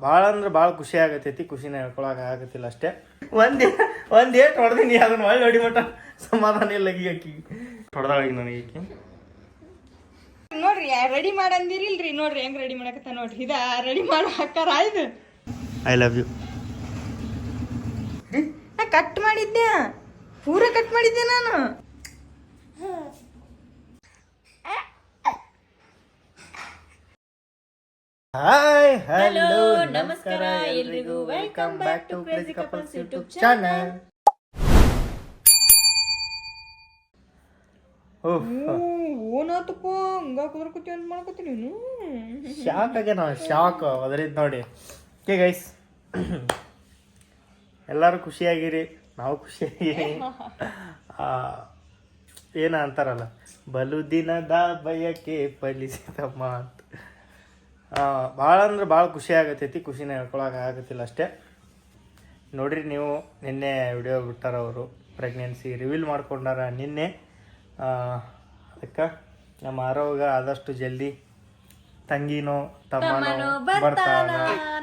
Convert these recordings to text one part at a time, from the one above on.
ಭಾಳ ಅಂದ್ರೆ ಭಾಳ ಖುಷಿ ಆಗತೈತಿ. ಖುಷಿನ ಹೇಳ್ಕೊಳಕ ಆಗತ್ತಿಲ್ಲ ಅಷ್ಟೇ. ಒಂದು ಏಟ್ ಹೊಡೆದೀನಿ, ಅದನ್ನ ಒಳ್ಳೆ ಹೊಡಿ ಮಟ್ಟ ಸಮಾಧಾನ ಇಲ್ಲ ಆಕಿ ಹೊಡೆದಾಳೀಗ ನನಗೆ ಈಕಿ. ನೋಡ್ರಿ ರೆಡಿ ಮಾಡಂದಿರಿಲ್ರಿ, ನೋಡ್ರಿ ಹೆಂಗ್ ರೆಡಿ ಮಾಡಕತ್ತ ನೋಡ್ರಿ. ಇದ ರೆಡಿ ಮಾಡೋ ಹಾಕಾರ ಇದು. I love you. ನಾ ಕಟ್ ಮಾಡಿದ್ದೆ, ಪೂರ ಕಟ್ ಮಾಡಿದ್ದೆ ನಾನು. ಹಾಯ್ ಹಲೋ ನಮಸ್ಕಾರ ಎಲ್ರಿಗೂ. Welcome back to crazy couples YouTube channel. ಓನಾತಪ್ಪ ಹಂಗ ಕುದ್ರಕತ್ತಿ ಅಂತ ಮಾಡ್ಕೊತೀನಿ ನೀನು. ಶಾಕ್ ಆಗಿ ನಾವು ಶಾಕ್ ಅದರಿಂದ ನೋಡಿ. ಓಕೆ ಗೈಸ್, ಎಲ್ಲರೂ ಖುಷಿಯಾಗಿರಿ, ನಾವು ಖುಷಿಯಾಗಿರಿ. ಏನ ಅಂತಾರಲ್ಲ, ಬಲು ದಿನದ ಬಯಕೆ ಫಲಿಸಿದಮ್ಮ ಅಂತ. ಭಾಳ ಅಂದ್ರೆ ಭಾಳ ಖುಷಿ ಆಗತೈತಿ. ಖುಷಿನ ಹೇಳ್ಕೊಳಕ ಆಗತ್ತಿಲ್ಲ ಅಷ್ಟೇ. ನೋಡ್ರಿ ನೀವು, ನಿನ್ನೆ ವಿಡಿಯೋ ಬಿಟ್ಟಾರ ಅವರು, ಪ್ರೆಗ್ನೆನ್ಸಿ ರಿವೀಲ್ ಮಾಡ್ಕೊಂಡಾರ ನಿನ್ನೆ. ಅದಕ್ಕೆ ನಮ್ಮ ಆರೋಗ ಆದಷ್ಟು ಜಲ್ದಿ ತಂಗಿನೋ ತಮ್ಮನೋ ಬರ್ತಾನ,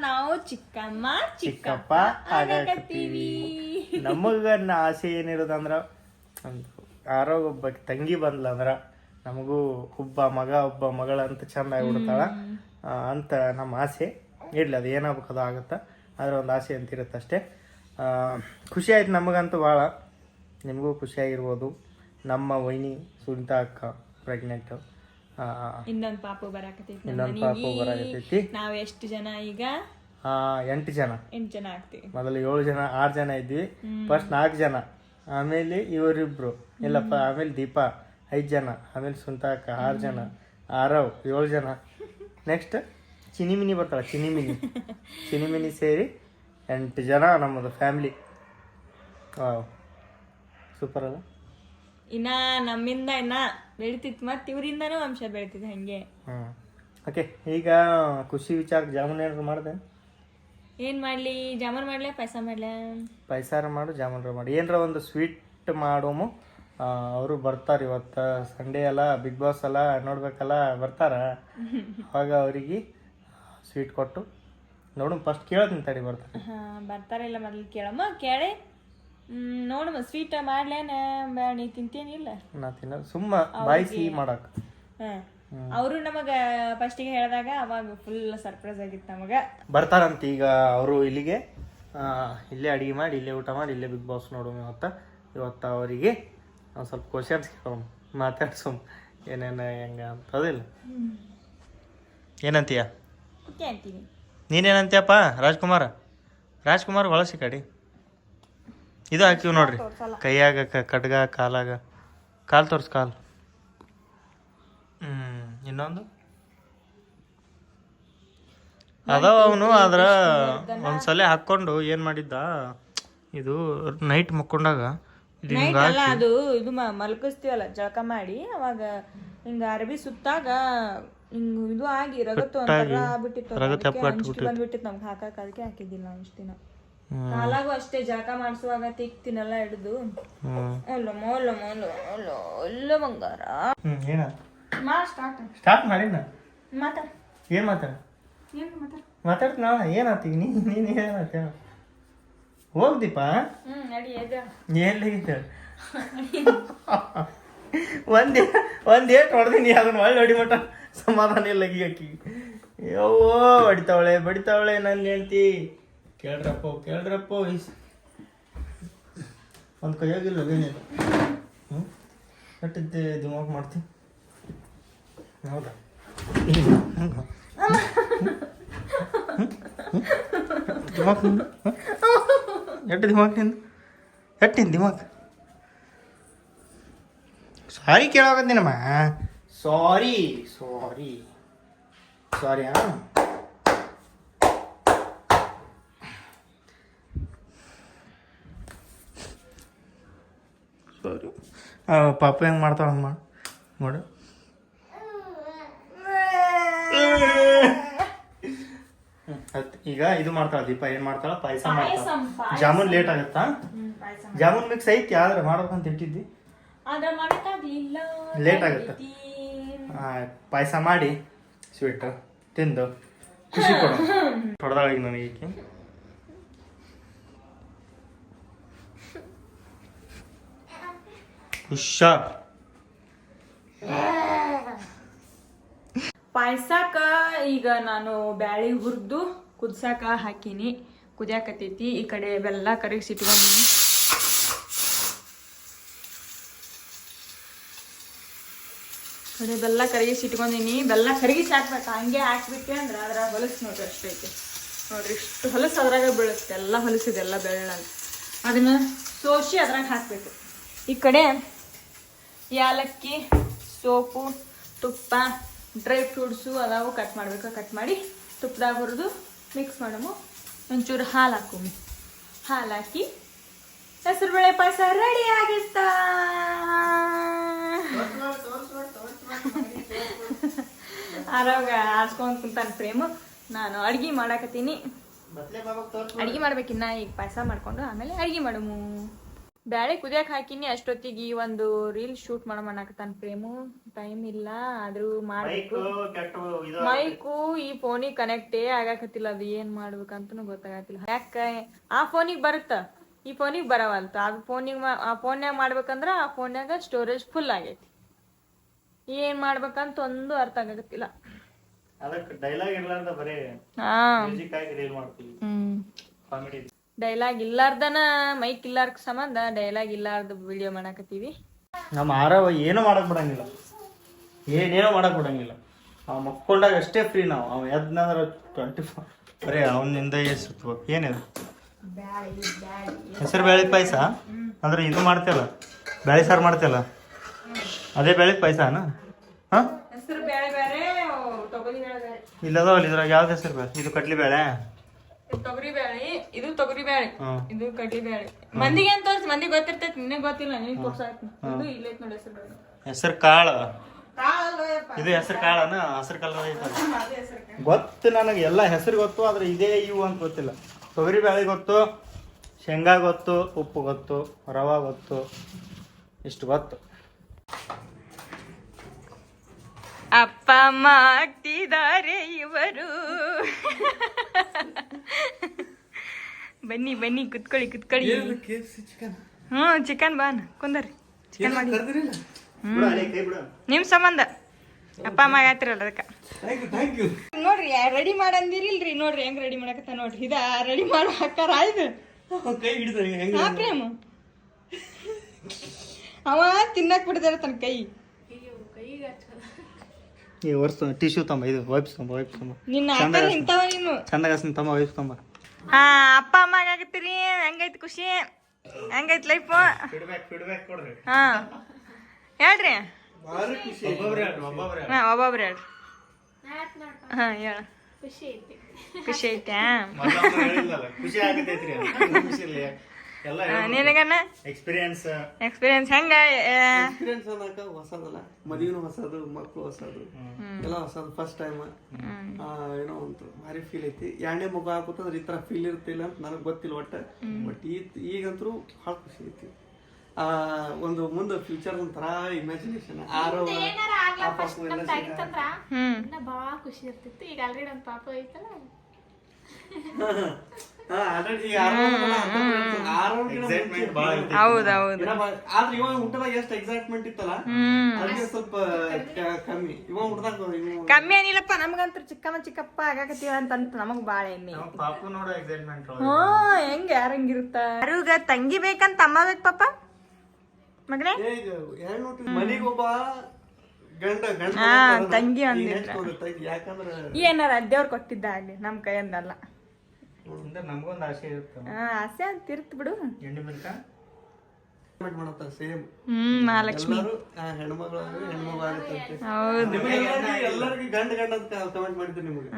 ನಾವು ಚಿಕ್ಕಮ್ಮ ಚಿಕ್ಕಪ್ಪ ಆಗಕತ್ತೀವಿ. ನಮಗ ಆಸೆ ಏನಿರೋದಂದ್ರ, ಆರೋಗ ಒಬ್ಬ ತಂಗಿ ಬಂದ್ಲಂದ್ರ ನಮಗೂ ಒಬ್ಬ ಮಗ ಒಬ್ಬ ಮಗಳಂತ ಚಂದ ಆಗಿಬಿಡ್ತಾಳ ಅಂತ ನಮ್ಮ ಆಸೆ. ಇರಲಿ, ಅದು ಏನಾಗಬೇಕು ಅದು ಆಗುತ್ತೆ, ಆದರೆ ಒಂದು ಆಸೆ ಅಂತ ಇರುತ್ತೆ ಅಷ್ಟೇ. ಖುಷಿ ಆಯ್ತು ನಮಗಂತೂ ಭಾಳ. ನಿಮಗೂ ಖುಷಿಯಾಗಿರ್ಬೋದು. ನಮ್ಮ ವೈನಿ ಸುನಿತಾ ಅಕ್ಕ ಪ್ರೆಗ್ನೆಂಟ್, ಇನ್ನೊಂದು ಪಾಪು ಬರಾಕತೈತಿ. ನಾವ್ ಎಷ್ಟು ಜನ ಈಗ? 8 ಜನ ಆಗ್ತೀವಿ. ಮೊದಲು 7 ಜನ 6 ಜನ ಇದ್ವಿ. ಫಸ್ಟ್ 4 ಜನ, ಆಮೇಲೆ ಇವರಿಬ್ರು ಇಲ್ಲಪ್ಪ, ಆಮೇಲೆ ದೀಪಾ 5 ಜನ, ಆಮೇಲೆ ಸುನಿತಾ ಅಕ್ಕ 6 ಜನ, ಆರವ್ 7 ಜನ. ನೆಕ್ಸ್ಟ್ ಚಿನಿಮಿನಿ ಬರ್ತಾಳೆ, ಚಿನಿಮಿನಿ ಸೇರಿ 8 ಜನ ನಮ್ಮದು ಫ್ಯಾಮಿಲಿ. ವಾವ್, ಸೂಪರ್ ಅಲ್ಲ? ಇನ್ನ ನಮ್ಮಿಂದ ಇನ್ನ ಬೆಳಿತಿತ್ತು, ಮತ್ತೆ ಇವರಿಂದನೂ ವಂಶ ಬೆಳಿತಿತ್ತು ಹಂಗೆ. ಓಕೆ, ಈಗ ಖುಷಿ ವಿಚಾರಕ್ಕೆ ಜಾಮೂನ್ ಏನಾರು ಮಾಡಿದೆ? ಏನ್ ಮಾಡ್ಲಿ? ಜಾಮೂನ್ ಮಾಡ್ಲೆ, ಪಾಯಸ ಮಾಡ್ಲೆ? ಪಾಯಸಾರ ಮಾಡು, ಜಾಮೂನ್ರ ಮಾಡಿ, ಏನರ ಒಂದು ಸ್ವೀಟ್ ಮಾಡೋಮು. ಅವರು ಬರ್ತಾರೆ ಇವತ್ತು, ಸಂಡೇ ಅಲ್ಲ, ಬಿಗ್ ಬಾಸ್ ಅಲ್ಲ, ನೋಡ್ಬೇಕಲ್ಲ, ಬರ್ತಾರ. ಅವಾಗ ಅವರಿಗೆ ಸ್ವೀಟ್ ಕೊಟ್ಟು ನೋಡು. ಫಸ್ಟ್ ಕೇಳೋತೀನಿ ತಡಿ, ಬರ್ತಾರೆ ಇಲ್ಲ ಮೊದಲು ಕೇಳಮ್ಮ, ಕೇಳಿ ನೋಡಮ್ಮ ಸ್ವೀಟ್ ಮಾಡ್ಲೇನ ಬೇಡ, ನೀ ತಿಂತೇನಿಲ್ಲ? ನಾ ತಿನ್ನ ಸುಮ್ಮ ಬಾಯಿ ಸಿಹಿ ಮಾಡಕ್. ಅವರು ನಮಗ ಫಸ್ಟಿಗೆ ಹೇಳಿದಾಗ ಅವಾಗ ಫುಲ್ ಸರ್ಪ್ರೈಸ್ ಆಗಿತ್ತು ನಮಗ. ಬರ್ತಾರಂತ ಈಗ ಅವರು ಇಲ್ಲಿಗೆ, ಇಲ್ಲೇ ಅಡಿಗೆ ಮಾಡಿ, ಇಲ್ಲೇ ಊಟ ಮಾಡಿ, ಇಲ್ಲೇ ಬಿಗ್ ಬಾಸ್ ನೋಡೋಣ. ಇವತ್ತು ಅವರಿಗೆ ಒಂದು ಸ್ವಲ್ಪ ಕ್ವಶನ್ಸ್ ಕೇಳೋಣ, ಮಾತಾಡ್ಸೋಮ್ ಏನೇನು ಹೆಂಗ ಅಂತದಿಲ್ಲ. ಏನಂತೀಯ? ಅಂತೀನಿ. ನೀನೇನಂತೀಯಪ್ಪ? ರಾಜ್ಕುಮಾರ್ ಒಳಸಿ ಕಡಿ ಇದು ಹಾಕಿವ್ ನೋಡ್ರಿ, ಕೈಯಾಗ ಕಡ್ಗ, ಕಾಲಾಗ ಕಾಲು ತೋರ್ಸ್, ಕಾಲು. ಇನ್ನೊಂದು ಅದಾವ ಅವನು. ಆದ್ರ ಒಂದ್ಸಲ ಹಾಕೊಂಡು ಏನ್ ಮಾಡಿದ್ದ, ಇದು ನೈಟ್ ಮಕ್ಕೊಂಡಾಗ ಅದು ಇದು ಮಲ್ಕಿಸ್ತೀವಲ್ಲ ಜಳಕ ಮಾಡಿ, ಅವಾಗ ಹಿಂಗ ಅರಬಿ ಸುತ್ತಾಗ ಹಿಂಗ ಇದು ಆಗಿ ರಗತ್ತು ಬಂದ್ಬಿಟ್ಟಿತ್ತು ನಮ್ಗೆ ಹಾಕಕ್. ಅದಕ್ಕೆ ಹಾಕಿದ್ದಿಲ್ಲ ನಾವು ಇಷ್ಟ ದಿನ. ಕಾಲಾಗೂ ಅಷ್ಟೇ ಜಳಕ ಮಾಡಿಸುವಾಗ ತಿಕ್ತಿನಲ್ಲ ಹಿಡಿದು ಅಲ್ಲ ಬಂಗಾರ. ಸ್ಟಾರ್ಟ್ ಮಾಡಿ ಏನ್ ಮಾತಾಡ್ತ ಏನಾತೀವಿ ನೀನ್ ಏನತ್ತ ಹೋಗ್ದೀಪ ಎಲ್ಲಿಗಿದ್ದ ಒಂದ್ ಏಟ್ ಹೊಡೆದೀನಿ, ಅದನ್ನ ಒಳ್ಳೆ ಹೊಡಿ ಮಟ್ಟ ಸಮಾಧಾನ ಇಲ್ಲ ಆಕಿ. ಯವ್ವೋ ಬಡಿತಾವಳೆ ನನ್ನ ಹೇಳ್ತಿ. ಕೇಳ್ರಪ್ಪ ಒಂದು ಕೈಯಾಗಿಲ್ಲ ಏನಿಲ್ಲ. ಕಟ್ಟಿದ್ದೆ ದಿಮಾಕ್ ಮಾಡ್ತೀನಿ. ಹೌದಾ? ದಿಮಾಕ್ ದಿಮಾಕ್ ಸಾರಿ ಕೇಳಾಕತ್ತೀನಮ್ಮ. ಸಾರಿ ಪಾಪ ಹೆಂಗೆ ಮಾಡ್ತಾವ ಹಂಗೆ ಮಾಡು. ಈಗ ಇದು ಮಾಡ್ತಾಳ ದೀಪ, ಏನ್ ಮಾಡ್ತಾಳ? ಪಾಯಸ ಮಾಡ್ತಾಳ. ಜಾಮೂನ್ ಲೇಟ್ ಆಗತ್ತಾ? ಜಾಮೂನ್ ಮಿಕ್ಸ್ ಐತಿ, ಆದ್ರೆ ಮಾಡ್ಬೇಕಂತ ಇಟ್ಟಿದ್ದಿ, ಲೇಟ್ ಆಗತ್ತ. ಪಾಯಸ ಮಾಡಿ ಸ್ವೀಟ್ ತಿಂದು ಖುಷಿ ಕೊಡ ಹೊಡೆದಾಳಿಗೆ ನನಗೆ ಈಕೆ ಹುಷಾರ್. ಪಾಯ್ಸಕ್ಕ ಈಗ ನಾನು ಬ್ಯಾಳಿ ಹುರಿದು ಕುದ್ಸಾಕ ಹಾಕೀನಿ, ಕುದಿಯಾಕತ್ತೈತಿ. ಈ ಕಡೆ ಬೆಲ್ಲ ಕರಗಿಸಿಟ್ಕೊಂಡೀನಿ. ಬೆಲ್ಲ ಕರಗಿಸಿಟ್ಕೊಂಡೀನಿ. ಬೆಲ್ಲ ಕರಗಿಸಿ ಹಾಕ್ಬೇಕು, ಹಂಗೆ ಹಾಕ್ಬಿಟ್ಟೆ ಅಂದ್ರೆ ಅದ್ರ ಹೊಲಸು ನೋಡ್ರಿ ಅಷ್ಟೈತಿ. ನೋಡ್ರಿ ಇಷ್ಟು ಹೊಲಸು ಅದ್ರಾಗ ಬೀಳುತ್ತೆ, ಎಲ್ಲ ಹೊಲಸಿದೆಲ್ಲ ಬೆಳ್ಳ. ಅದನ್ನ ಸೋಸಿ ಅದ್ರಾಗ ಹಾಕ್ಬೇಕು. ಈ ಕಡೆ ಯಾಲಕ್ಕಿ, ಸೋಪು, ತುಪ್ಪ, ಡ್ರೈ ಫ್ರೂಟ್ಸು ಅದಾವು ಕಟ್ ಮಾಡ್ಬೇಕು. ಕಟ್ ಮಾಡಿ ತುಪ್ಪದಾಗ ಹುರಿದು ಮಿಕ್ಸ್ ಮಾಡಮು. ಒಂಚೂರು ಹಾಲು ಹಾಕೋಮಿ. ಹಾಲು ಹಾಕಿ ಹೆಸರುಬೇಳೆ ಪಾಯಸ ರೆಡಿ ಆಗಿತ್ತ. ಆರೋಗ ಆಡ್ಸ್ಕೊಂಡ್ ಕುಂತಾನ ಪ್ರೇಮ. ನಾನು ಅಡ್ಗೆ ಮಾಡಾಕತ್ತೀನಿ. ಅಡ್ಗೆ ಮಾಡ್ಬೇಕಿನ್ನ. ಈಗ ಪಾಯಸ ಮಾಡ್ಕೊಂಡು ಆಮೇಲೆ ಅಡ್ಗೆ ಮಾಡಮು. ಬ್ಯಾಳೆ ಕುದಿಯಕ್ ಹಾಕಿನಿ. ಅಷ್ಟೊತ್ತಿಗೆ ಒಂದು ರೀಲ್ ಶೂಟ್ ಮಾಡಮನ್ನಾಕತ್ತಾನ ಪ್ರೇಮು. ಟೈಮ್ ಇಲ್ಲ ಆದ್ರೂ ಮಾಡ್ಬೇಕು. ಮೈಕು ಈ ಫೋನಿಗೆ ಕನೆಕ್ಟೇ ಆಗಾಕತ್ತಿಲ್ಲ. ಅದು ಏನ್ ಮಾಡ್ಬೇಕಂತನೂ ಗೊತ್ತಾಗತ್ತಿಲ್ಲ. ಯಾಕ ಆ ಫೋನಿಗೆ ಬರುತ್ತ, ಈ ಫೋನಿಗೆ ಬರವಲ್ತ. ಆ ಫೋನ್ಯಾಗ ಮಾಡ್ಬೇಕಂದ್ರ ಆ ಫೋನ್ಯಾಗ ಸ್ಟೋರೇಜ್ ಫುಲ್ ಆಗೈತಿ. ಏನ್ ಮಾಡ್ಬೇಕಂತ ಒಂದು ಅರ್ಥ ಆಗತ್ತಿಲ್ಲ. ಡೈಲಾಗ್ ಇಲ್ಲಾರ್ದನ ಮೈಕ್ ಇಲ್ಲಾರ್ದ ಸಂಬಂಧ ಡೈಲಾಗ್ ಇಲ್ಲಾರ್ದ ವಿಡಿಯೋ ಮಾಡಾಕತ್ತೀವಿ. ನಮ್ಮ ಆರವ ಏನೂ ಮಾಡಕ್ ಬಿಡಂಗಿಲ್ಲ, ಏನೇನೋ ಮಾಡಕ್ ಬಿಡಂಗಿಲ್ಲ. ಅವ್ ಮಕ್ಕೊಂಡಾಗ ಅಷ್ಟೇ ಫ್ರೀ ನಾವು. ಅವ್ ಎದ್ನಂದ್ರ 24 ಬರೀ ಅವನಿಂದ ಸುತ್ತಬೇಕು. ಏನಿದು ಹೆಸರು ಬೇಳೆ ಪಾಯಸ ಅಂದ್ರೆ ಇದು ಮಾಡ್ತೇಲ್ಲ, ಬೇಳೆ ಸಾರು ಮಾಡ್ತೇಲ್ಲ, ಅದೇ ಬೇಳೆ ಪಾಯಸನ? ಹಾಂ ಇಲ್ಲದವಲ್ಲ ಇದ್ರಾಗ ಯಾವ್ದು ಹೆಸರು ಬೇಳೆ? ಇದು ಕಡ್ಲಿ ಬೇಳೆ, ತೊಗರಿ ಬೇಳೆ, ಇದು ತೊಗರಿ ಬೇಳೆ, ಇದು ಕಡ್ಲಿ ಬೇಳೆ. ಮಂದಿಗೆ ಅಂತ ತೋರ್ಸಿ, ಮಂದಿಗೆ ಗೊತ್ತಿರ್ತೈತಿ, ನಿನಗೆ ಗೊತ್ತಿಲ್ಲ. ನಿನಗೆ ತೋರ್ಸಾಯ್ತು. ಇದು ಇಲ್ಲೈತ್ ನೋಡಿ ಹೆಸರು ಬೇಳೆ. ಹೆಸರು ಕಾಳು. ಇದು ಹೆಸರು ಕಾಳನ? ಹಸಿರು ಕಾಲ ಗೊತ್ತು ನನಗೆ, ಎಲ್ಲ ಹೆಸರು ಗೊತ್ತು. ಆದ್ರೆ ಇದೇ ಇವು ಅಂತ ಗೊತ್ತಿಲ್ಲ. ತೊಗರಿ ಬೇಳೆ ಗೊತ್ತು, ಶೇಂಗಾ ಗೊತ್ತು, ಉಪ್ಪು ಗೊತ್ತು, ರವಾ ಗೊತ್ತು, ಇಷ್ಟು ಗೊತ್ತು. ಅಪ್ಪ ಅಮ್ಮ ಆಗ್ತಿದ್ದಾರೆ ಇವರು. ಬನ್ನಿ ಬನ್ನಿ ಕುತ್ಕೊಳ್ಳಿ ಕುತ್ಕೊಳ್ಳಿ. ಚಿಕನ್ ಬಾನ್ ಕುಂದರಿ. ಚಿಕನ್ ಮಾಡಿ ನಿಮ್ ಸಂಬಂಧ ಅಪ್ಪ ಅಮ್ಮ ಆಗ್ತಿರಲ್ಲ ಅದಕ್ಕ. ನೋಡ್ರಿ ರೆಡಿ ಮಾಡಂದಿರಿಲ್ರಿ. ನೋಡ್ರಿ ಹೆಂಗ್ ರೆಡಿ ಮಾಡಕತ್ತ ನೋಡ್ರಿ. ಇದ ರೆಡಿ ಮಾಡೋ ಹಾಕಾರ ಇದು ಪ್ರೇಮ. ಅವ ತಿನ್ನಕ್ ಬಿಡ್ದಾರ ತನ್ನ ಕೈ. ಟಿಶ್ಯೂ ತಂಬ, ಇದು ವೈಪ್ಸ್ ತಂಬ, ವೈಪ್ಸ್ ತಂಬ. ನೀನು ಚಂದಗಾಸನ ತಂಬ, ವೈಪ್ಸ್ ತಂಬ. ಹಾ ಅಪ್ಪ ಅಮ್ಮ ಆಗತ್ತೀರಿ. ಹೆಂಗೈತಿ ಖುಷಿ? ಹೆಂಗೈತಿ ಲೈಫ್? ಹಾ ಹೇಳ್ರಿ. ಒಬ್ಬೊಬ್ರು ಹೇಳ್ರಿ. ಹಾ ಹೇಳ. ಖುಷಿ ಐತಾ? ನಿನಗನ್ನ ಎಕ್ಸ್ಪೀರಿಯನ್ಸ್ ಹೆಂಗ? ಎಕ್ಸ್ಪೀರಿಯನ್ಸ್ ಅನ್ನಕ ಹೊಸದಲ್ಲ, ಮದುವೆನೂ ಹೊಸದು, ಮಕ್ಕಳು ಹೊಸದು, ಎಲ್ಲ ಹೊಸದು. ಫಸ್ಟ್ ಟೈಮ್ ಏನೋ ಒಂದು ಭಾರಿ ಫೀಲ್ ಐತಿ. ಎರಡನೇ ಮಗ ಹಾಕುತ್ತಂದ್ರೆ ಈ ತರ ಫೀಲ್ ಇರ್ತಿಲ್ಲ ಅಂತ ನನಗೆ ಗೊತ್ತಿಲ್ಲ ಒಟ್ಟ. ಬಟ್ ಈಗಂತೂ ಭಾಳ ಖುಷಿ ಐತಿ. ಒಂದು ಮುಂದೆ ಫ್ಯೂಚರ್ ಒಂಥರ ಇಮ್ಯಾಜಿನೇಷನ್. ಬಾಳ ಖುಷಿ ಇರ್ತಿತ್ತು. ಈಗ ಆಲ್ರೆಡಿ ಒಂದು ಪಾಪ ಐತಲ್ಲ. ಹೌದೌದು. ಆದ್ರೆ ಇವಾಗ ಊಟದಾಗ ಎಷ್ಟು ಎಕ್ಸೈಟ್ಮೆಂಟ್ ಇತ್ತಲ್ಲ, ಅದಕ್ಕೆ ಸ್ವಲ್ಪ ಕಮ್ಮಿ. ಇವಾಗ ಊಟದಾಗ ಕಮ್ಮಿ ಏನಿಲ್ಲಪ್ಪ. ನಮ್ಗಂತೂ ಚಿಕ್ಕಮ್ಮ ಚಿಕ್ಕಪ್ಪ ಆಗಾಕತ್ತೀವ ಅಂತ ನಮಗ್ ಬಾಳ ಹೆಮ್ಮೆ. ಹೆಂಗ ಯಾರಂಗಿರುತ್ತ? ಯಾರುಗ ತಂಗಿ ಬೇಕಂತ ಅಮ್ಮ ಬೇಕು ಪಾಪ ಮಗನೇ. ಮನಿಗೊಬ್ಬ ಗಂಡ ಗಂಡ ತಂಗಿ ಅಂದಿಲ್ಲ. ಯಾಕಂದ್ರೆ ಏನಾರ ಅದೇವ್ರು ಕೊಟ್ಟಿದ್ದ ಆಗ್ಲಿ, ನಮ್ ಕೈಯಂದಲ್ಲ. ನಮ್ಗೊಂದು ಆಸೆ ಇರುತ್ತೆ. ಆಸೆ ಅಂತ ಇರ್ತ ಬಿಡು. ಎಣ್ಣೆ ಮಿಲ್ಕ ಮಾಡತ್ತ ಸೇಮ್. ಮಹಾಲಕ್ಷ್ಮಿ ಹೆಣ್ಮಗಳು ಹೆಣ್ಮಗಳು ಆಗುತ್ತೆ. ಹೌದು. ಎಲ್ಲರಿಗೂ ಗಂಡ ಗಂಡ ಅಂತ ಕಮೆಂಟ್ ಮಾಡಿದ್ರು ನಿಮಗೆ.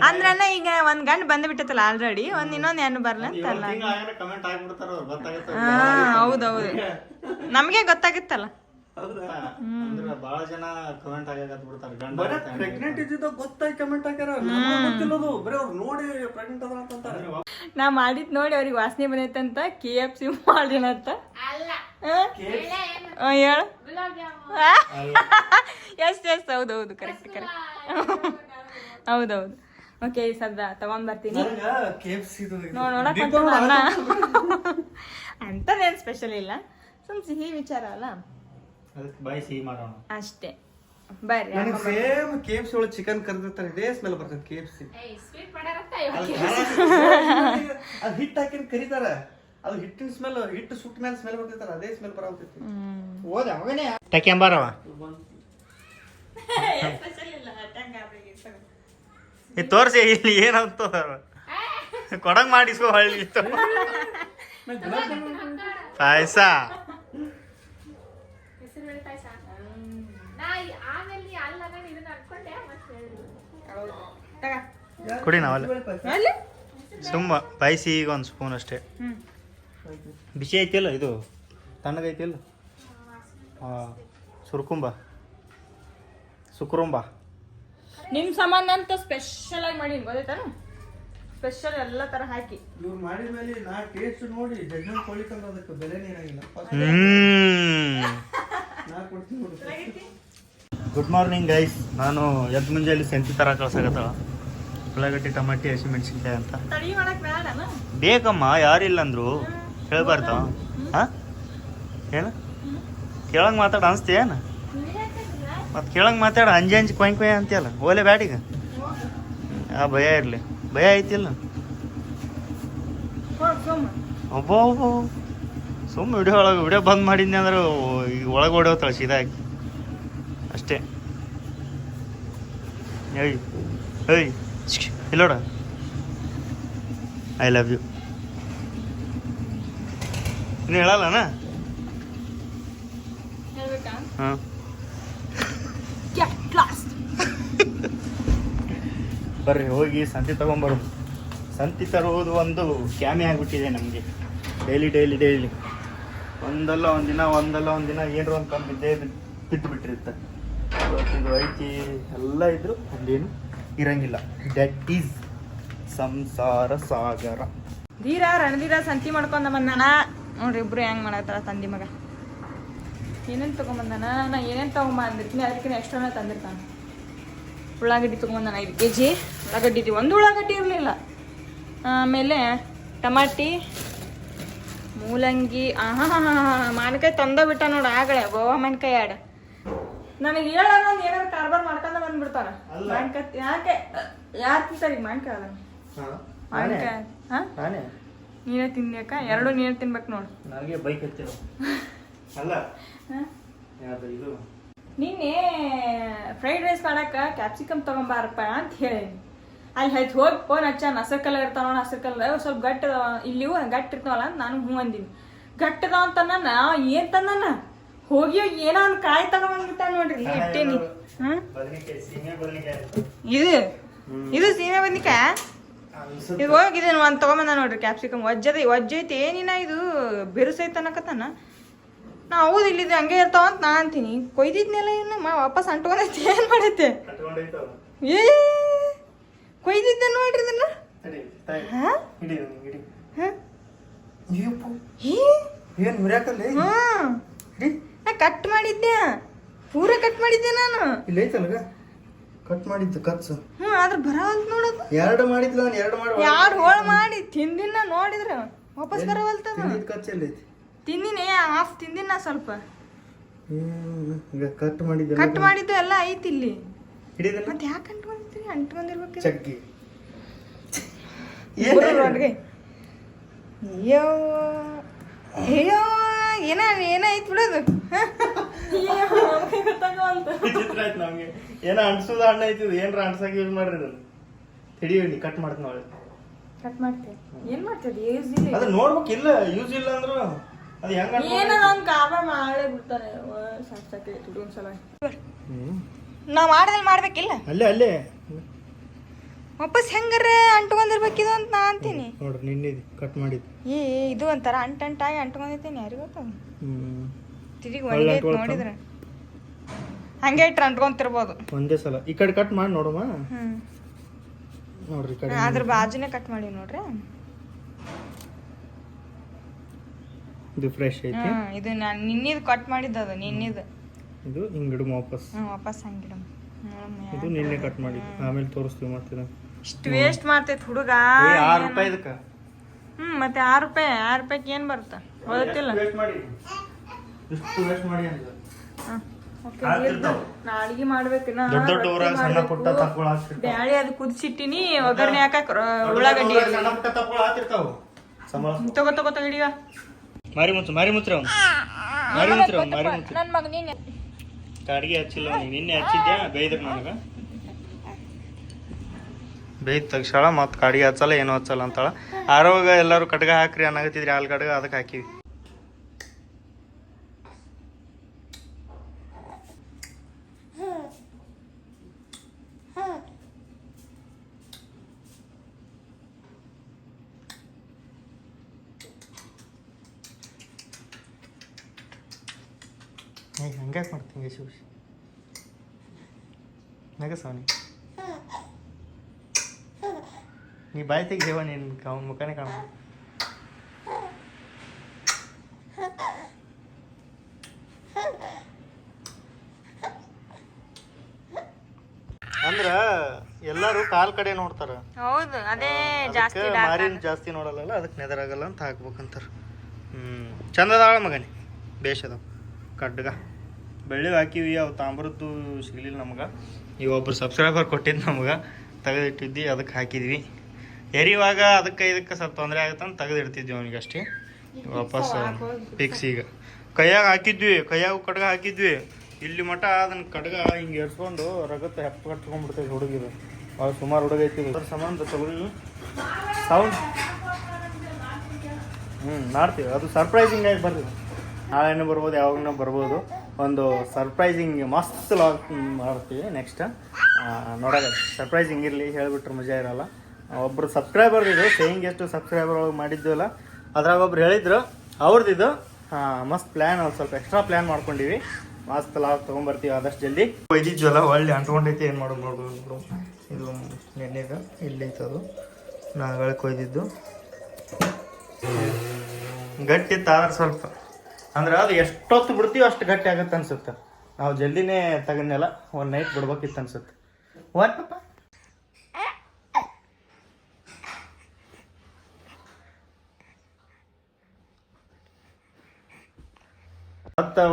ಅಂದ್ರನ ಈಗ ಒಂದ್ ಗಂಡ ಬಂದ್ ಬಿಟ್ಟತಲ್ಲ ಆಲ್ರೆಡಿ, ಇನ್ನೊಂದ್ ಏನು ಬರ್ಲ ಅಂತಲ್ಲ. ಕಮೆಂಟ್ ಆಗ್ಬಿಡ್ತಾರ ಅವ್ರು, ಗೊತ್ತಾಗುತ್ತೆ. ಹೌದೌದು, ನಮ್ಗೆ ಗೊತ್ತಾಗುತ್ತಲ್ಲ. ಬಹಳ ಜನ ಕಮೆಂಟ್ ಬಿಡ್ತಾರೆ. ಪ್ರೆಗ್ನೆಂಟ್ ಇದ್ದಿದ್ದ ಗೊತ್ತಾಗಿ ಕಮೆಂಟ್ ಹಾಕ್ಯಾರ. ಗೊತ್ತಿಲ್ಲದು ಬರೀ ಅವ್ರು ನೋಡಿ ಪ್ರೆಗ್ನೆಂಟ್ ಅದ ಅಂತಾರೆ. ನಾ ಮಾಡಿದ್ ನೋಡಿ ಅವ್ರಿಗೆ ವಾಸನೆ ಬಂದೈತಂತ KFC ಮಾಡಿನಂತ. ಹೇಳ. ಎಸ್ ಹೌದೌದು, ಕರೆಕ್ಟ್ ಕರೆಕ್ಟ್. ಹೌದೌದು. ಓಕೆ ಸದ್ದ ತಗೊಂಡ್ ಬರ್ತೀನಿ. KFC ನೋಡಕ್ ಅನ್ನ ಅಂತದೇನು ಸ್ಪೆಷಲ್ ಇಲ್ಲ, ಸುಮ್ ಸಿಹಿ ವಿಚಾರ ಅಲ್ಲ ಅದಕ್ಕೆ ಬಾಯಿ ಸಿಹಿ ಮಾಡೋಣ ಅಷ್ಟೇ. ಬರ್ರಿ ನನಗೆ ಸೇಮ್ KFC ಒಳಗೆ ಚಿಕನ್ ಕರ್ದಿರ್ತಾರೆ, ಇದೇ ಸ್ಮೆಲ್ ಬರ್ತದೆ KFC. ಸ್ವೀಟ್ ಮಾಡ್ಯಾರಂತ ಅದು ಹಿಟ್ಟು ಹಾಕಿ ಕರೀತಾರ, ಅದು ಹಿಟ್ಟಿನ ಸ್ಮೆಲ್, ಹಿಟ್ಟು ಸುಟ್ಟ ಮೇಲೆ ಸ್ಮೆಲ್ ಬರ್ತಿರ್ತಾರ, ಅದೇ ಸ್ಮೆಲ್ ಬರತೈತಿ. ಹೋದ ಮಗನೇ ಟಕ್ಯಾಂಬಾರವ ತೋರ್ಸಿ ಇಲ್ಲಿ ಏನಂತ ಕೊಡಂಗ್ ಮಾಡಿಸ್ಕೊ ಹಳ್ಳಿ ಪಾಯಸ. ಹೆಸರುಬೇಳೆ ಪಾಯಸ. ನಾ ಆಮೇಲೆ ನೀ ಅಲ್ಲ ಇದನ್ನ ಅನ್ಕೊಂಡೆ ಮತ್ತೆ ಹೇಳಿದ್ರು. ಕುಡಿ ನಾವಲ್ಲ ಸುಮ್ಮ ಬಾಯಿಸಿ ಈಗ ಒಂದು ಸ್ಪೂನ್ ಅಷ್ಟೇ. ಬಿಸಿ ಐತಿಲ್ಲ ಇದು, ತಣ್ಣಗೈತಿಲ್ಲ. ಹಾಂ ಸುರ್ಕುಂಬ ಸುಕ್ರುಂಬ ನಿಮ್ ಸಂಬಂಧ ಅಂತ ಸ್ಪೆಷಲ್ ಆಗಿ ಮಾಡೀನಿ ಗೊತ್ತಾಯ್ತಾನ, ಸ್ಪೆಷಲ್ ಎಲ್ಲ ತರ ಹಾಕಿ. ಇವ್ರು ಮಾಡಿದ ಮೇಲೆ ನಾ ಟೇಸ್ಟ್ ನೋಡಿ ಜಡ್ಮೆಂಟ್ ಕೊಡ್ಲಿಕ್ಕಂದ್ರೆ ಅದಕ್ಕೆ ಬೆಲೆನೇ ಇರಂಗಿಲ್ಲ. ನಾ ಕೊಡ್ತೀನಿ ನೋಡಿ. Good morning guys. ನಾನು ಎದ್ದು ಮುಂಜಾನೆ ಸಂತಿ ಥರ ಕಳ್ಸಾಕತ್ತವ ಉಳ್ಳಾಗಡ್ಡಿ ಟಮಾಟಿ ಹಸಿಮೆಣ್ಸಿನ್ಕಾಯಿ ಅಂತ. ತಡಿ ಮಾಡಕ್ ಬೇಡನ ಬೇಕಮ್ಮ, ಯಾರಿಲ್ಲ ಅಂದ್ರು ಹೇಳ್ಬಾರ್ದ? ಹಾಂ ಏನು ಕೇಳಂಗೆ ಮಾತಾಡ ಅನಿಸ್ತೇನು? ಮತ್ತು ಕೇಳಂಗೆ ಮಾತಾಡ ಅಂಜಿ ಕೊಯ್ ಕೊಯ್ ಅಂತೀಯಲ್ಲ, ಓಲೆ ಬ್ಯಾಟಿಗ ಭಯ ಇರಲಿ, ಭಯ ಐತಿಲ್ಲ. ಒಬ್ಬ ಸುಮ್ಮನೆ ವಿಡಿಯೋ ಬಂದ್ ಮಾಡಿದ್ನಿ ಅಂದ್ರೆ ಈಗ ಒಳಗೆ ಹೊಡೆಯೋತಾಳ ಸೀದಾ ಹಾಕಿ ಅಷ್ಟೇ. ಏಯ್ ಏಯ್ ಇಲ್ಲೋಡ, ಐ ಲವ್ ಯು ಇನ್ನು ಹೇಳಲ್ಲಣ್ಣ? ಹಾಂ ಬರ್ರಿ ಹೋಗಿ ಸಂತಿ ತಗೊಂಬರೋದು. ಸಂತಿ ತರುವುದು ಒಂದು ಕ್ಯಾಮೆ ಆಗಿಬಿಟ್ಟಿದೆ ನಮಗೆ. ಡೈಲಿ ಒಂದಲ್ಲ ಒಂದಿನ ಏನರ ಒಂದು ಕಮ್ಮಿ ಬಿದ್ದು ಬಿಟ್ಟಿರುತ್ತೆ. ಇದು ಐತಿ ಎಲ್ಲ ಇದ್ರು ಅಲ್ಲೇನು ಇರಂಗಿಲ್ಲ. ದಟ್ ಈಸ್ ಸಂಸಾರ ಸಾಗರ. ಧೀರ ರಣಧೀರ ಸಂತಿ ಮಾಡ್ಕೊಂಡ ಬಂದಾನ ನೋಡ್ರಿ. ಇಬ್ರು ಹೆಂಗ್ ಮಾಡತ್ತಾರ ತಂದಿ ಮಗ. ಏನೇನು ತೊಗೊಂಬಂದಾನ, ನಾ ಏನೇನು ತೊಗೊಂಬ ಅಂದಿರ್ತೀನಿ ಅದಕ್ಕಿಂತ ಎಷ್ಟನ್ನ ತಂದಿರ್ತಾನೆ. ಉಳ್ಳಾಗಡ್ಡಿ ತೊಗೊಂಬಂದಾನ 5 kg ಉಳ್ಳಾಗಡ್ಡಿ ಇದ್ದೀವಿ, ಒಂದು ಉಳ್ಳಾಗಡ್ಡಿ ಇರಲಿಲ್ಲ. ಆಮೇಲೆ ಟಮಾಟಿ, ಮೂಲಂಗಿ, ಮಾವಿನಕಾಯಿ ತಂದ ಬಿಟ್ಟ ನೋಡು ಆಗಳೆ, ಗೋವಾ ಮಾವಿನಕಾಯಿ ಆಡ. ನನಗೆ ಹೇಳೋಣ ಒಂದು ಏನಾದ್ರು ಕಾರ್ಬಾರ್ ಮಾಡ್ಕೊಂಡ ಬಂದ್ಬಿಡ್ತಾರ. ಮಾವಿನಕಾಯಿ ಯಾಕೆ ಯಾರು ತಿಂತಾರೆ ಈಗ ಮಾವಿನಕಾಯಿ? ಅದನ್ನು ಮಾವಿನಕಾಯಿ ನಾನೇ ನೀನೇ ತಿನ್ಬೇಕ, 2 ನೀನೇ ತಿನ್ಬೇಕು ನೋಡು. ನನಗೆ ಬೈಕ್ ಹತ್ತಿರ ಅಲ್ಲ ಇದು ನಿನ್ನೆ ಫ್ರೈಡ್ ರೈಸ್ ಮಾಡಕ್ಕೆ ಕ್ಯಾಪ್ಸಿಕಮ್ ತೊಗೊಂಬಾರಪ್ಪ ಅಂತ ಹೇಳಿ ಅಲ್ಲಿ ಹೋಗಿ ಫೋನ್ ಹಚ್ಚ. ಹಸಿರು ಕಲರ್ ಇರ್ತಾವ, ಹಸಿರು ಕಲರ್ ಸ್ವಲ್ಪ ಗಟ್ಟಿ ಇಲ್ಲಿವು ಗಟ್ಟಿ ಇರ್ತಾವಲ್ಲ ಅಂತ ನಾನು ಹ್ಞೂ ಅಂದಿನಿ. ಗಟ್ಟದ ಅಂತ ನನ್ನ ಏನ್ ತಂದನ ಹೋಗಿ ಏನೋ ಒಂದು ಕಾಯಿ ತಗೊಂಡ್ಬಿಟ್ಟ ನೋಡ್ರಿ. ಇಟ್ಟೇನಿ. ಇದು ಸೀಮೆ ಬದ್ನಿಕಾಯ. ಇದು ಹೋಗಿ ಇದನ್ನ ಒಂದು ತೊಗೊಂಬಂದ ನೋಡ್ರಿ ಕ್ಯಾಪ್ಸಿಕಮ್. ಒಜ್ಜೈತಿ ಏನಿನ ಇದು ಬಿರುಸೈತೆ ಅನ್ನಕತ್ತಾನ. ನಾ ಹೌದು ಇಲ್ಲಿದ್ದು ಹಂಗೆ ಇರ್ತಾವ ಅಂತ ನಾ ಅಂತೀನಿ. ಕೊಯ್ದಿದ್ನೆಲ್ಲ ಇನ್ನು ವಾಪಸ್ ಅಂಟ್ಕೊಂಡೈತಿ. ಏನು ಮಾಡೈತೆ ಏ ಕೊಯ್ದಿದ್ದೆ ನೋಡ್ರಿ ಇದನ್ನ. ನಾ ಕಟ್ ಮಾಡಿದ್ದೆ, ಪೂರ ಕಟ್ ಮಾಡಿದ್ದೆ ನಾನು. ಇಲ್ಲ ಐತಲ್ಲ ಕಟ್ ಮಾಡಿದ್ದು ಕಚ್ಚು. ಆದ್ರೆ ಬರವಲ್ತ ನೋಡೋದು. 2 ಮಾಡಿದ್ಲ, 2 ಮಾಡಿ 2 ಹೋಳು ಮಾಡಿ ತಿಂದಿನ ನೋಡಿದ್ರ ವಾಪಸ್ ಬರವಲ್ತದ. ಕಚ್ಚಲ್ಲಿ ಐತಿ ತಿಂದಿನಿ, ಹಾಫ್ ತಿಂದಿನ ಸ್ವಲ್ಪ. ಕಟ್ ಮಾಡಿದ್ದೆ, ಕಟ್ ಮಾಡಿದ್ದು ಎಲ್ಲ ಐತಿ ಇಲ್ಲಿ. ಹಿಡಿದಲ್ಲ ಮತ್ತೆ ಯಾಕೆ ಅಂಟ್ಕೊಂಡಿರ್ತೀರಿ? ಅಂಟ್ಕೊಂಡಿರ್ಬೇಕು ಚಗ್ಗಿ. ರೋಡ್ಗೆ. ಅಯ್ಯೋ ಅಯ್ಯೋ ಏನಾಯ್ತು ಬಿಡೋದು. ವಿಚಿತ್ರ ಆಯ್ತು ನಮ್ಗೆ. ಏನೋ ಅನ್ಸೋದು ಹಣ್ಣು ಐತಿದ್ ಏನ್ರ ಅನ್ಸಕ್ ಯೂಸ್ ಮಾಡ್ರಿ. ಹಿಡಿಯೋಡಿ ಕಟ್ ಮಾಡ್ತೀನಿ ನೋಡಿ. ಕಟ್ ಮಾಡ್ತೀವಿ. ಏನ್ ಮಾಡ್ತೀವಿ? ಯೂಸ್ ಇಲ್ಲ. ಅದು ನೋಡ್ಬೇಕಿಲ್ಲ, ಯೂಸ್ ಇಲ್ಲ ಅಂದ್ರು ಅದು ಹೆಂಗ ಏನೋ ಒಂದು ಕಾಬ ಮಾಡೇ ಬಿಡ್ತಾರೆ. ಒಂದ್ಸಲ ನಾವ್ ಮಾಡ್ದಲ್ಲಿ ಮಾಡ್ಬೇಕಿಲ್ಲ. ಅಲ್ಲೇ ವಾಪಸ್ ಹೆಂಗಾರ ಅಂಟ್ಕೊಂಡಿರ್ಬೇಕಿದು ಅಂತ ನಾ ಅಂತೀನಿ ನೋಡ್ರಿ. ನಿನ್ನೆ ಕಟ್ ಮಾಡಿದ್ದು ಇದು ಒಂಥರ ಅಂಟಾಗಿ ಅಂಟ್ಕೊಂಡಿರ್ತೀನಿ. ಯಾರಿಗ ಗೊತ್ತ ತಿರುಗಿ ಒಣಗೈತ್ ನೋಡಿದ್ರೆ ಹಂಗೆ ಇಟ್ರೆ ಅಂಟ್ಕೊಂತಿರ್ಬೋದು ಒಂದೇ ಸಲ. ಈ ಕಡೆ ಕಟ್ ಮಾಡಿ ನೋಡಮ್ಮ. ನೋಡ್ರಿ ಕಡೆ ಅದ್ರ ಬಾಜುನೇ ಕಟ್ ಮಾಡಿ ನೋಡ್ರಿ. ಇದು ಫ್ರೆಶ್ ಐತಿ. ಇದು ನಾನು ನಿನ್ನಿದ್ ಕಟ್ ಮಾಡಿದ್ದು. ಅದು ನಿನ್ನಿದ್ ಇದು ಹಿಂಗಿಡು ವಾಪಸ್. ವಾಪಸ್ ಹಂಗಿಡಮ್. ಇದು ನಿನ್ನೆ ಕಟ್ ಮಾಡಿದ್ದು, ಆಮೇಲೆ ತೋರಿಸ್ತೀವಿ ಮತ್ತೆ. ಇಷ್ಟು ವೇಸ್ಟ್ ಮಾಡ್ತೈತಿ ಹುಡುಗ. 6 ರೂಪಾಯಿ ಇದಕ್ಕೆ. ಮತ್ತೆ 6 ರೂಪಾಯಿಗೆ ಏನ್ ಬರುತ್ತ ಗೊತ್ತಿಲ್ಲ. ಇಷ್ಟು ವೇಸ್ಟ್ ಮಾಡಿ ಅಂತ ನಾ ಅಡಿಗೆ ಮಾಡ್ಬೇಕಿನ್ನ ದೊಡ್ಡ ಊರಾಗ ಸಣ್ಣ ಪುಟ್ಟ ತಪ್ಪುಗಳು ಆಗ್ತಿರ್ತಾವ. ಬ್ಯಾಳಿ ಅದು ಕುದಿಸಿಟ್ಟಿನಿ, ಒಗ್ಗರಣೆ ಹಾಕಕ್ ಉಳ್ಳಾಗಡ್ಡಿ ಸಣ್ಣ ಪುಟ್ಟ ತಪ್ಪುಗಳು ಆಗ್ತಿರ್ತಾವ. ತಗೋ ಹಿಡಿಯ. ಮಾರಿ ಮುತ್ರ ನನ್ ಮಗ ನೀನ್ ಅಡಿಗೆ ಹಚ್ಚಿಲ್ಲ ಅವ್ನಿಗೆ. ನಿನ್ನೆ ಹಚ್ಚಿದ್ಯಾ, ಬೇಯ್ದ್ರ ನನಗೆ ಬೇಯ್ದು ತಗ್ಸಾಳ. ಮತ್ತು ಕಾಡಿಗೆ ಹಚ್ಚಲ್ಲ, ಏನೂ ಹಚ್ಚಲ್ಲ ಅಂತಾಳ. ಆರೋಗ ಎಲ್ಲರೂ ಕಡ್ಗ ಹಾಕ್ರಿ ಅನ್ನಾಗತ್ತಿದ್ರಿ, ಹಾಲು ಕಡ್ಗ ಅದಕ್ಕೆ ಹಾಕಿವಿ. ಹಂಗ್ಯಾಕೆ ಮಾಡ್ತೀನಿ ಶಿವಶಿ ನಗಸವನಿ ನೀ ಬಾಯಿ ತೆಗಿದೇವ, ನೀನು ಅವನ ಮುಖನೇ ಕಾಣ. ಅಂದ್ರ ಎಲ್ಲಾರು ಕಾಲ್ ಕಡೆ ನೋಡ್ತಾರ. ಹೌದು, ಅದೇ ಜಾಸ್ತಿ ಮಾರಿನ ಜಾಸ್ತಿ ನೋಡಲ್ಲ, ಅದಕ್ಕೆ ನೆದರಾಗಲ್ಲ ಅಂತ ಹಾಕ್ಬೇಕಂತಾರ. ಚಂದದಾಳ ಮಗನಿ, ಬೇಷದ ಕಡ್ಗ ಬೆಳ್ಳಿ ಹಾಕಿವಿ. ಅವು ತಾಮ್ರದ್ದು ಸಿಗಲಿಲ್ಲ ನಮ್ಗೆ. ಈಗ ಒಬ್ರು ಸಬ್ಸ್ಕ್ರೈಬರ್ ಕೊಟ್ಟಿದ್ದು ನಮ್ಗೆ, ತೆಗೆದಿಟ್ಟಿದ್ವಿ, ಅದಕ್ಕೆ ಹಾಕಿದ್ವಿ. ಎರಿವಾಗ ಅದಕ್ಕೆ ಇದಕ್ಕೆ ಸ್ವಲ್ಪ ತೊಂದರೆ ಆಗುತ್ತಂತ ತೆಗೆದಿಡ್ತಿದ್ವಿ ಅವನಿಗೆ ಅಷ್ಟೇ. ವಾಪಸ್ ಫಿಕ್ಸ್. ಈಗ ಕೈಯಾಗ ಹಾಕಿದ್ವಿ, ಕೈಯಾಗ ಕಡ್ಗ ಹಾಕಿದ್ವಿ. ಇಲ್ಲಿ ಮಠ ಅದನ್ನ ಕಡ್ಗ ಹಿಂಗೆ ಎರ್ಸ್ಕೊಂಡು ರಗತ್ತ ಹೆಪ್ಪ ಕಟ್ಕೊಂಡ್ಬಿಡ್ತೈತಿ ಹುಡುಗಿದು. ಅವ್ರು ಸುಮಾರು ಹುಡುಗ ಐತಿ. ಅದ್ರ ಸಂಬಂಧ ತಗೊಳ್ಳಿ ಸೌಂಡ್ ಮಾಡ್ತೀವಿ. ಅದು ಸರ್ಪ್ರೈಸಿಂಗ್ ಆಗಿ ಬರ್ತೀವಿ. ನಾಳೆನೂ ಬರ್ಬೋದು, ಯಾವಾಗನೂ ಬರ್ಬೋದು. ಒಂದು ಸರ್ಪ್ರೈಸಿಂಗ್ ಮಸ್ತ್ ಲಾಗ್ ಮಾಡ್ತೀವಿ ನೆಕ್ಸ್ಟ್. ನೋಡೋಣ, ಸರ್ಪ್ರೈಸಿಂಗ್ ಇರಲಿ, ಹೇಳಿಬಿಟ್ರೆ ಮಜಾ ಇರೋಲ್ಲ. ಒಬ್ಬರು ಸಬ್ಸ್ಕ್ರೈಬರ್ ಇದು ಸೇಯಿಂಗ್ ಎಷ್ಟು ಸಬ್ಸ್ಕ್ರೈಬರ್ ಒಳಗೆ ಮಾಡಿದ್ವಲ್ಲ, ಅದ್ರಾಗ ಒಬ್ರು ಹೇಳಿದ್ರು ಅವ್ರದ್ದು ಮಸ್ತ್ ಪ್ಲ್ಯಾನ್. ಒಂದು ಸ್ವಲ್ಪ ಎಕ್ಸ್ಟ್ರಾ ಪ್ಲ್ಯಾನ್ ಮಾಡ್ಕೊಂಡಿವಿ. ಮಸ್ತ್ ಲಾಗ್ ತೊಗೊಂಬರ್ತೀವಿ ಆದಷ್ಟು ಜಲ್ದಿ. ಕೊಯ್ದಿದ್ವಲ್ಲ ಒಳ್ಳೆ ಅಂಟ್ಕೊಂಡೈತಿ, ಏನು ಮಾಡೋದು ನೋಡ್ಬೋದು. ಇದು ನೆನ್ನೆಗೆ ಇಲ್ಲಿ ಐತದು, ನಾಳೆ ಕೊಯ್ದಿದ್ದು ಗಟ್ಟಿತ್ತು. ಆದ್ರೆ ಸ್ವಲ್ಪ ಅಂದ್ರೆ ಅದು ಎಷ್ಟೊತ್ತು ಬಿಡ್ತೀವಿ ಅಷ್ಟು ಗಟ್ಟಿ ಆಗುತ್ತೆ ಅನ್ಸುತ್ತೆ. ನಾವು ಜಲ್ದಿನೇ ತಗೊಂಡೆಲ್ಲ, ಒಂದು ನೈಟ್ ಬಿಡ್ಬೇಕಿತ್ತು ಅನ್ಸುತ್ತೆ. ಮತ್ತು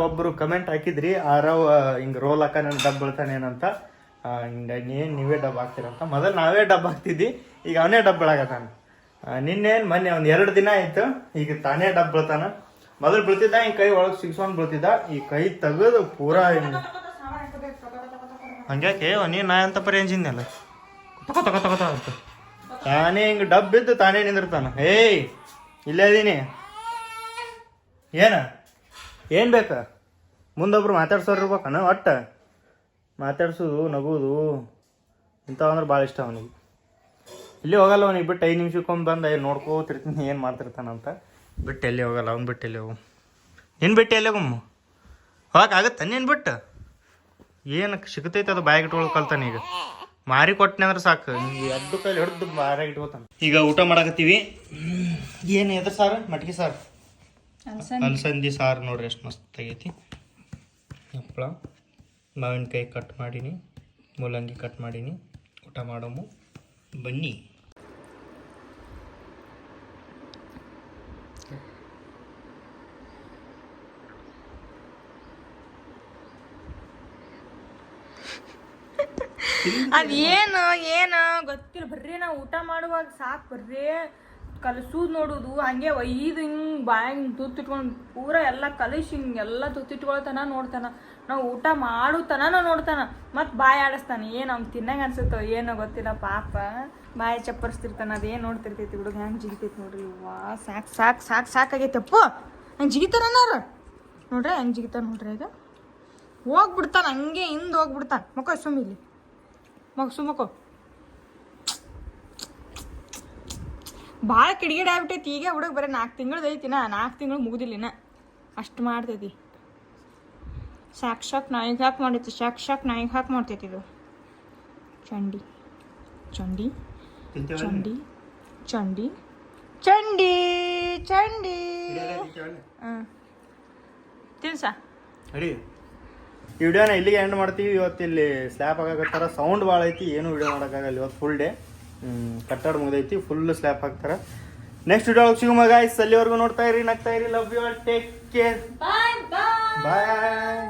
ಒಬ್ಬರು ಕಮೆಂಟ್ ಹಾಕಿದ್ರಿ, ಆರವ್ ಹಿಂಗೆ ರೋಲ್ ಹಾಕ ನನ್ನ ಡಬ್ ಬೀಳ್ತಾನೇನಂತ. ಹಿಂಗಾಗಿ ನೀವೇ ಡಬ್ ಹಾಕ್ತೀರಂತ. ಮೊದಲು ನಾವೇ ಡಬ್ ಹಾಕ್ತಿದ್ವಿ, ಈಗ ಅವನೇ ಡಬ್ ಬೀಳಾಕತ್ತಾನ. ನಿನ್ನೇನು ಮೊನ್ನೆ ಒಂದು 2 ದಿನ ಆಯ್ತು, ಈಗ ತಾನೇ ಡಬ್ ಬೀಳ್ತಾನ. ಮೊದಲು ಬೀಳ್ತಿದ್ದ ಹಿಂಗೆ ಕೈ ಒಳಗೆ ಸಿಗ್ಸ್ಕೊಂಡು ಬೀಳ್ತಿದ್ದ, ಈ ಕೈ ತೆಗೆದು ಪೂರಾ ಹಿಂಗೆ ಹಂಗ್ಯಾಕೆ ನೀನು ನಾ ಅಂತ ಪರಿ ಎಂಜಿನ್ನೆಲ್ಲ ತಗೋ ಅಂತ ತಾನೇ ಹಿಂಗೆ ಡಬ್ ಬಿದ್ದು ತಾನೇ ನಿಂದಿರ್ತಾನ. ಏಯ್ ಇಲ್ಲೇ ಇದೀನಿ, ಏನು ಬೇಕಾ? ಮುಂದೊಬ್ರು ಮಾತಾಡ್ಸೋರು ಇರ್ಬೇಕನ, ಒಟ್ಟ ಮಾತಾಡ್ಸೋದು ನಗೋದು ಇಂಥವು ಅಂದ್ರೆ ಭಾಳ ಇಷ್ಟ ಅವನಿಗೆ. ಇಲ್ಲಿ ಹೋಗಲ್ಲ ಅವನಿಗೆ ಬಿಟ್ಟು 5 ನಿಮಿಷಕ್ಕೊಮ್ಮೆ ಬಂದು ನೋಡ್ಕೋತಿರ್ತೀನಿ ಏನು ಮಾಡ್ತಿರ್ತಾನಂತ. ಬಿಟ್ಟು ಎಲ್ಲಿ ಹೋಗಲ್ಲ ಅವ್ನು, ಬಿಟ್ಟು ಎಲ್ಲಿ ಹೋಗು. ನಿನ್ನ ಬಿಟ್ಟು ಎಲ್ಲಿ ಹೋಗಮ್ಮ ಹೋಗಕ್ಕಾಗತ್ತೆ? ನೀನು ಬಿಟ್ಟು ಏನಕ್ಕೆ ಸಿಗ್ತೈತೆ ಅದು ಬಾಯಿಗೆ ಇಟ್ಕೊಳ್ ಕಲ್ತಾನೆ. ಈಗ ಮಾರಿ ಕೊಟ್ಟನೆ ಅಂದ್ರೆ ಸಾಕು, ನಿಮ್ಗೆ 2 ಕೈಲಿ ಹಿಡ್ದು ಬಾಯಾಗಿ ಇಟ್ಕೋತಾನೆ. ಈಗ ಊಟ ಮಾಡಕತ್ತೀವಿ. ಏನು ಎದ್ರ ಸಾರು? ಮಟ್ಗೆ ಸಾರು, ಅಲಸಂದಿ ಸಾರು. ನೋಡ್ರಿ ಎಷ್ಟು ಮಸ್ತ್ ಆಗೈತಿ. ಹಪ್ಪಳ, ಮಾವಿನಕಾಯಿ ಕಟ್ ಮಾಡೀನಿ, ಮೂಲಂಗಿ ಕಟ್ ಮಾಡೀನಿ. ಊಟ ಮಾಡೋಮು ಬನ್ನಿ. ಅದೇನು ಗೊತ್ತಿಲ್ಲ, ಬರ್ರಿ ನಾವು ಊಟ ಮಾಡುವಾಗ ಸಾಕು ಬರ್ರಿ ಕಲಸೂದ್ ನೋಡುದು, ಹಂಗೆ ಒಯ್ದು ಹಿಂಗೆ ಬಾಯಾಗ ತುತ್ತಿಟ್ಕೊಂಡು ಪೂರ ಎಲ್ಲ ಕಲಿಸಿ ಹಿಂಗೆಲ್ಲ ತುತ್ತಿಟ್ಕೊಳ್ತಾನ ನೋಡ್ತಾನ. ನಾವು ಊಟ ಮಾಡುತ್ತಾನ ನೋಡ್ತಾನ, ಮತ್ತು ಬಾಯಿ ಆಡಿಸ್ತಾನೆ. ಏನು ಅವ್ನು ತಿನ್ನಂಗೆ ಅನ್ಸುತ್ತೋ ಏನೋ ಗೊತ್ತಿಲ್ಲ, ಪಾಪ ಬಾಯಿ ಚಪ್ಪರಿಸ್ತಿರ್ತಾನ. ಅದೇನು ನೋಡ್ತಿರ್ತೈತಿ ಹುಡುಗ ಹೆಂಗೆ ಜಿಗಿತೈತಿ ನೋಡ್ರಿ. ವಾ ಸಾಕಾಗೈತೆ ಅಪ್ಪ, ಹಂಗೆ ಜಿಗಿತಾರ ನೋಡ್ರಿ, ಹೆಂಗೆ ಜಿಗಿತಾನ ನೋಡ್ರಿ. ಈಗ ಹೋಗ್ಬಿಡ್ತಾನ, ಹಂಗೆ ಹಿಂದೆ ಹೋಗ್ಬಿಡ್ತಾನ. ಮಕ್ಕೋ ಸುಮ್ಮಿಲ್ಲಿ ಮಕ್ಕೋ ಭಾಳ ಕಿಡಿಗೇಡಿ ಆಗ್ಬಿಟ್ಟೈತಿ. ಈಗ ಹುಡುಗ ಬರೀ 4 ತಿಂಗಳದ್ದು ಐತಿನ, 4 ತಿಂಗಳು ಮುಗಿದಿಲ್ಲಿನ ಅಷ್ಟು ಮಾಡ್ತೈತಿ. ಸಾಕ್ ನಾಯಿಗೆ ಹಾಕಿ ಮಾಡೈತಿ, ಸಾಕ್ ನಾಯಿಗೆ ಹಾಕಿ ಮಾಡ್ತೈತಿ. ಇದು ಚಂಡಿ ಚಂಡಿ ಚಂಡಿ ಚಂಡಿ ಚಂಡಿ ಚಂಡಿ. ಹಾಂ ತಿನ್ಸ ಈ ವಿಡಿಯೋನ ಇಲ್ಲಿಗೆ ಎಂಡ್ ಮಾಡ್ತೀವಿ. ಇವತ್ತು ಇಲ್ಲಿ ಸ್ಲ್ಯಾಪ್ ಹಾಕತ್ತಾರ, ಸೌಂಡ್ ಭಾಳ ಐತಿ, ಏನು ವಿಡಿಯೋ ಮಾಡೋಕ್ಕಾಗಲ್ಲ ಇವತ್ತು ಫುಲ್ ಡೇ. ಕಟ್ಟಡ ಮುಗ್ದೈತಿ, ಫುಲ್ ಸ್ಲ್ಯಾಪ್ ಹಾಕ್ತಾರ. ನೆಕ್ಸ್ಟ್ ವಿಡಿಯೋ ಸಿಗುಮ ಗಾಯ್ಸ್, ಅಲ್ಲಿವರೆಗೂ ನೋಡ್ತಾ ಇರಿ, ನಗ್ತಾ ಇರಿ. Love you all, take care, bye bye. Bye.